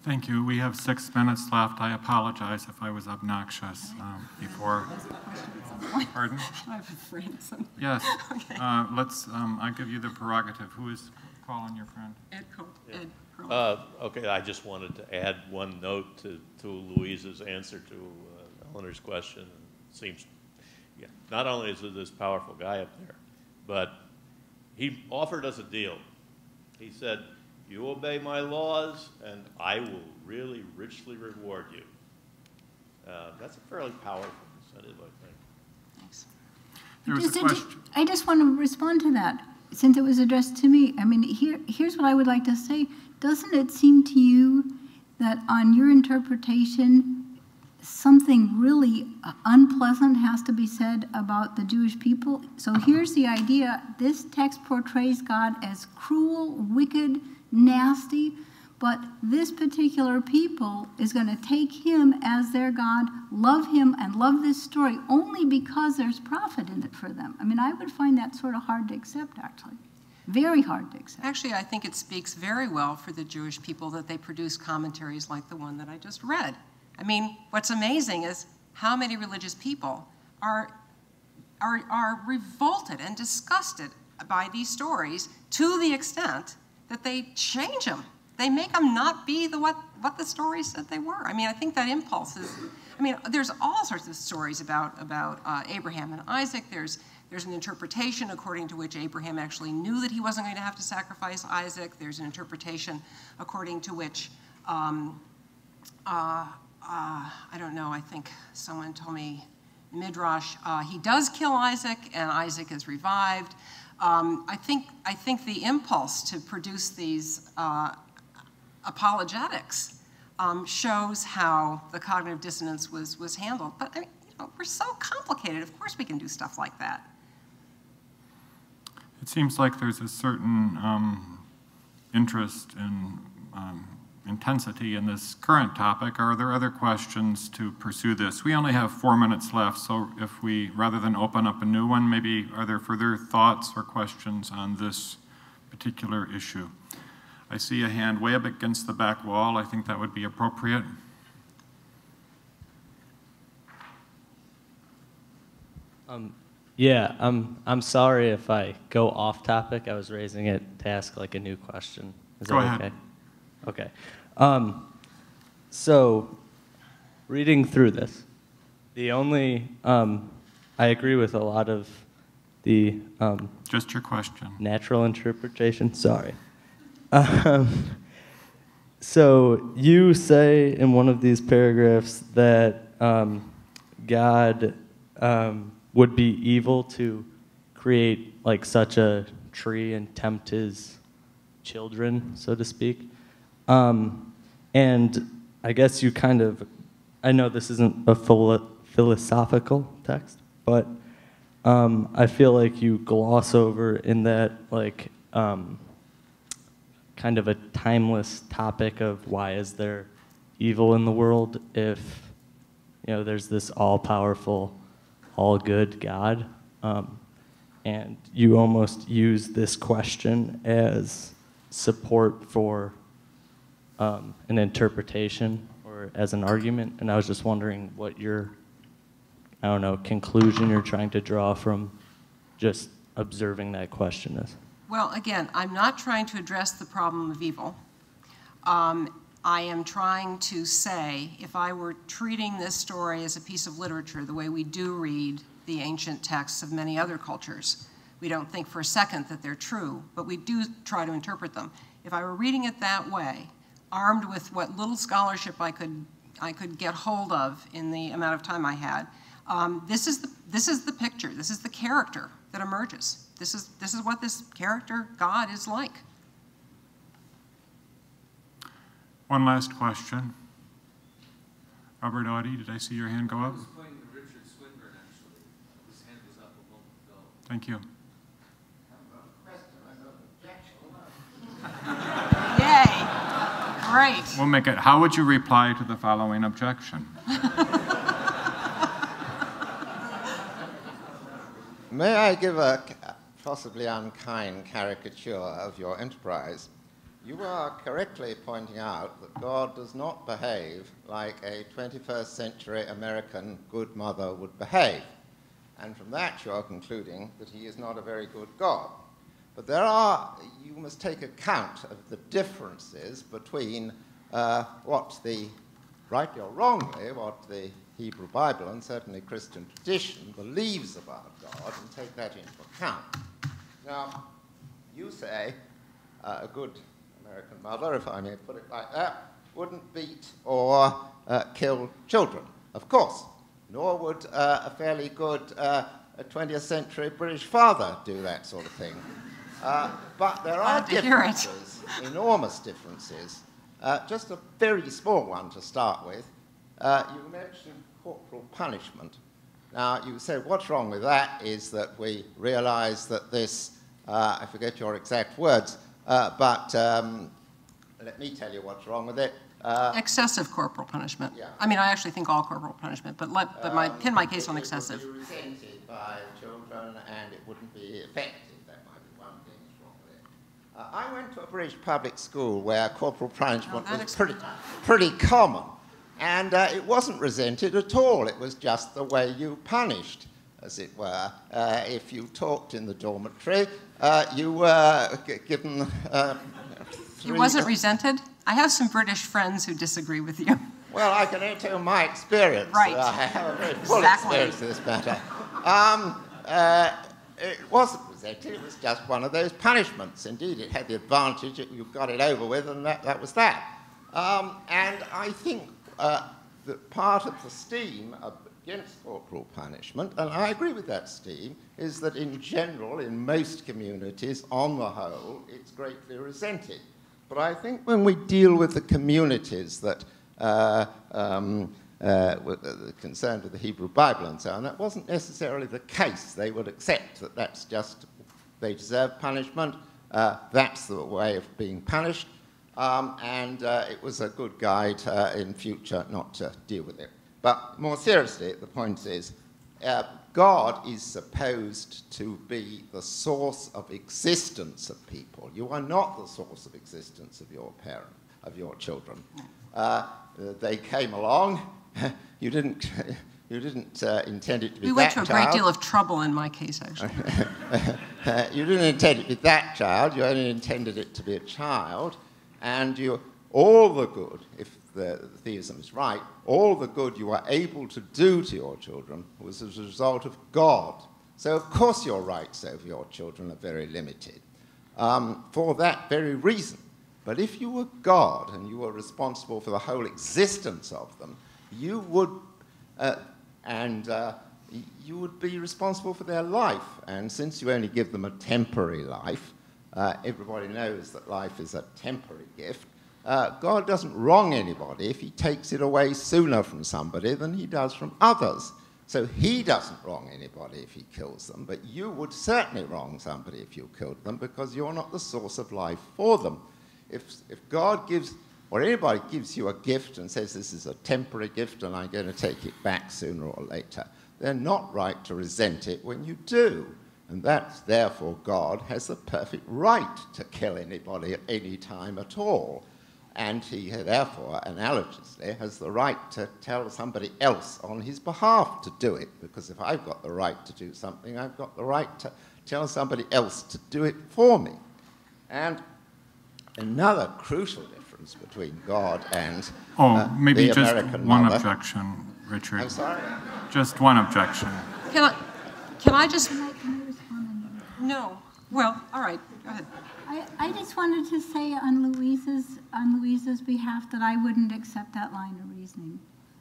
Thank you. We have 6 minutes left. I apologize if I was obnoxious before. Pardon? I'm afraid of something. Yes. Okay. I'll give you the prerogative. Who is calling your friend? Ed Okay, I just wanted to add one note to Louise's answer to Eleanor's question. It seems, yeah, not only is there this powerful guy up there, but he offered us a deal. He said, "You obey my laws, and I will really richly reward you." That's a fairly powerful incentive, I think. Thanks. There was a question. I just want to respond to that, since it was addressed to me. I mean, here's what I would like to say. Doesn't it seem to you that on your interpretation, something really unpleasant has to be said about the Jewish people? So here's the idea. This text portrays God as cruel, wicked, nasty, but this particular people is going to take him as their God, love him, and love this story only because there's profit in it for them. I mean, I would find that sort of hard to accept, actually. Very hard to accept. Actually, I think it speaks very well for the Jewish people that they produce commentaries like the one that I just read. I mean, what's amazing is how many religious people are revolted and disgusted by these stories to the extent that they change them. They make them not be what the stories said they were. I mean, I think that impulse is, I mean, there's all sorts of stories about Abraham and Isaac. There's an interpretation according to which Abraham actually knew that he wasn't going to have to sacrifice Isaac. There's an interpretation according to which, I don't know, I think someone told me, Midrash, he does kill Isaac and Isaac is revived. I think the impulse to produce these apologetics shows how the cognitive dissonance was handled. But I mean, we're so complicated. Of course we can do stuff like that. It seems like there's a certain interest in intensity in this current topic. Are there other questions to pursue this? We only have 4 minutes left, so if we, rather than open up a new one, maybe are there further thoughts or questions on this particular issue? I see a hand way up against the back wall. I think that would be appropriate. Yeah, I'm sorry if I go off topic. I was raising it to ask like a new question. Is that ahead. Okay? Okay. So, reading through this, the only, I agree with a lot of the just your question. Natural interpretation. Sorry. So you say in one of these paragraphs that God would be evil to create like such a tree and tempt his children, so to speak. And I guess you kind of, I know this isn't a philosophical text, but I feel like you gloss over in that like kind of a timeless topic of why is there evil in the world if, you know, there's this all-powerful, all-good God. And you almost use this question as support for an interpretation or as an argument. And I was just wondering what your, I don't know, conclusion you're trying to draw from just observing that question is. Well, again, I'm not trying to address the problem of evil. I am trying to say, if I were treating this story as a piece of literature, the way we do read the ancient texts of many other cultures, we don't think for a second that they're true, but we do try to interpret them. If I were reading it that way, armed with what little scholarship I could get hold of in the amount of time I had, this is the picture. This is the character that emerges. This is what this character God is like. One last question. Robert Audie, did I see your hand go up? I was pointing to Richard Swinburne, actually. His hand was up a moment ago. Thank you. Yay! Great. We'll make it. How would you reply to the following objection? May I give a possibly unkind caricature of your enterprise? You are correctly pointing out that God does not behave like a 21st century American good mother would behave. And from that you are concluding that he is not a very good God. But you must take account of the differences between what rightly or wrongly, what the Hebrew Bible and certainly Christian tradition believes about God, and take that into account. Now, you say a good American mother, if I may put it like that, wouldn't beat or kill children, of course, nor would a fairly good 20th century British father do that sort of thing. But there are differences, enormous differences. Just a very small one to start with. You mentioned corporal punishment. Now, you said what's wrong with that is that we realize that this, I forget your exact words, but let me tell you what's wrong with it. Excessive corporal punishment. Yeah. I mean, I actually think all corporal punishment, but pin my case on excessive. It would be resented by children and it wouldn't be effective. That might be one thing that's wrong with it. I went to a British public school where corporal punishment was pretty common. And it wasn't resented at all. It was just the way you punished, as it were. If you talked in the dormitory, you were given It wasn't resented? I have some British friends who disagree with you. Well, I can only tell you my experience. Right. I have a very full Exactly. experience of this matter. It wasn't resented. It was just one of those punishments. Indeed, it had the advantage that you got it over with, and that was that. And I think that part of the steam against corporal punishment, and I agree with that steam, is that in general, in most communities, on the whole, it's greatly resented. But I think when we deal with the communities that were concerned with the Hebrew Bible and so on, that wasn't necessarily the case. They would accept that that's just, they deserve punishment, that's the way of being punished, and it was a good guide in future not to deal with it. But more seriously, the point is, God is supposed to be the source of existence of people. You are not the source of existence of your children. They came along. You didn't intend it to be that child. We went to a great deal of trouble in my case, actually. You didn't intend it to be that child. You only intended it to be a child. And all the good, if the theism is right, all the good you were able to do to your children was as a result of God. So, of course, your rights over your children are very limited for that very reason. But if you were God and you were responsible for the whole existence of them, you would, you would be responsible for their life. And since you only give them a temporary life, everybody knows that life is a temporary gift. God doesn't wrong anybody if he takes it away sooner from somebody than he does from others. So he doesn't wrong anybody if he kills them, but you would certainly wrong somebody if you killed them because you're not the source of life for them. If God gives, or anybody gives you a gift and says this is a temporary gift and I'm going to take it back sooner or later, they're not right to resent it when you do. And that's therefore God has the perfect right to kill anybody at any time at all. And he therefore, analogously, has the right to tell somebody else on his behalf to do it. Because if I've got the right to do something, I've got the right to tell somebody else to do it for me. And another crucial difference between God and maybe the just American one mother. objection, Richard. I'm sorry? Just one objection. Can I just... Can I respond on that? No. Well, all right. Go ahead. I just wanted to say on Louise's behalf that I wouldn't accept that line of reasoning.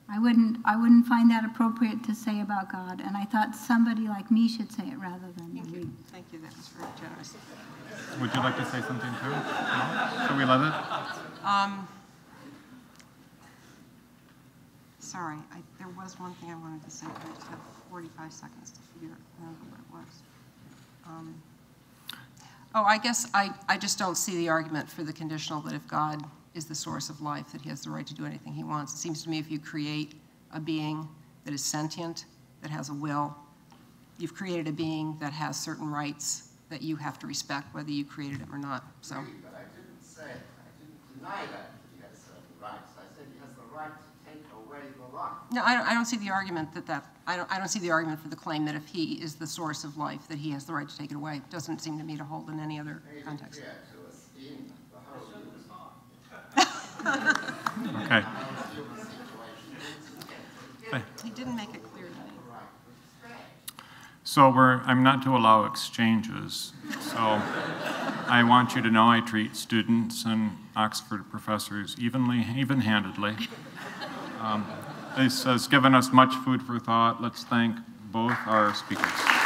I wouldn't find that appropriate to say about God, and I thought somebody like me should say it rather than you. Thank you. That was very generous. Would you like to say something too? No? Shall we let it? Sorry, there was one thing I wanted to say, but I just have 45 seconds to remember what it was. I guess I just don't see the argument for the conditional that if God is the source of life, that he has the right to do anything he wants. It seems to me if you create a being that is sentient, that has a will, you've created a being that has certain rights that you have to respect, whether you created him or not. So. But I didn't say deny that he has certain rights. I said he has the right to take away the life. No, I don't see the argument I don't see the argument for the claim that if he is the source of life, that he has the right to take it away. It doesn't seem to me to hold in any other context. Clear to us in the whole Okay. He didn't make it clear to me. So I'm not to allow exchanges. So I want you to know I treat students and Oxford professors even-handedly. This has given us much food for thought. Let's thank both our speakers.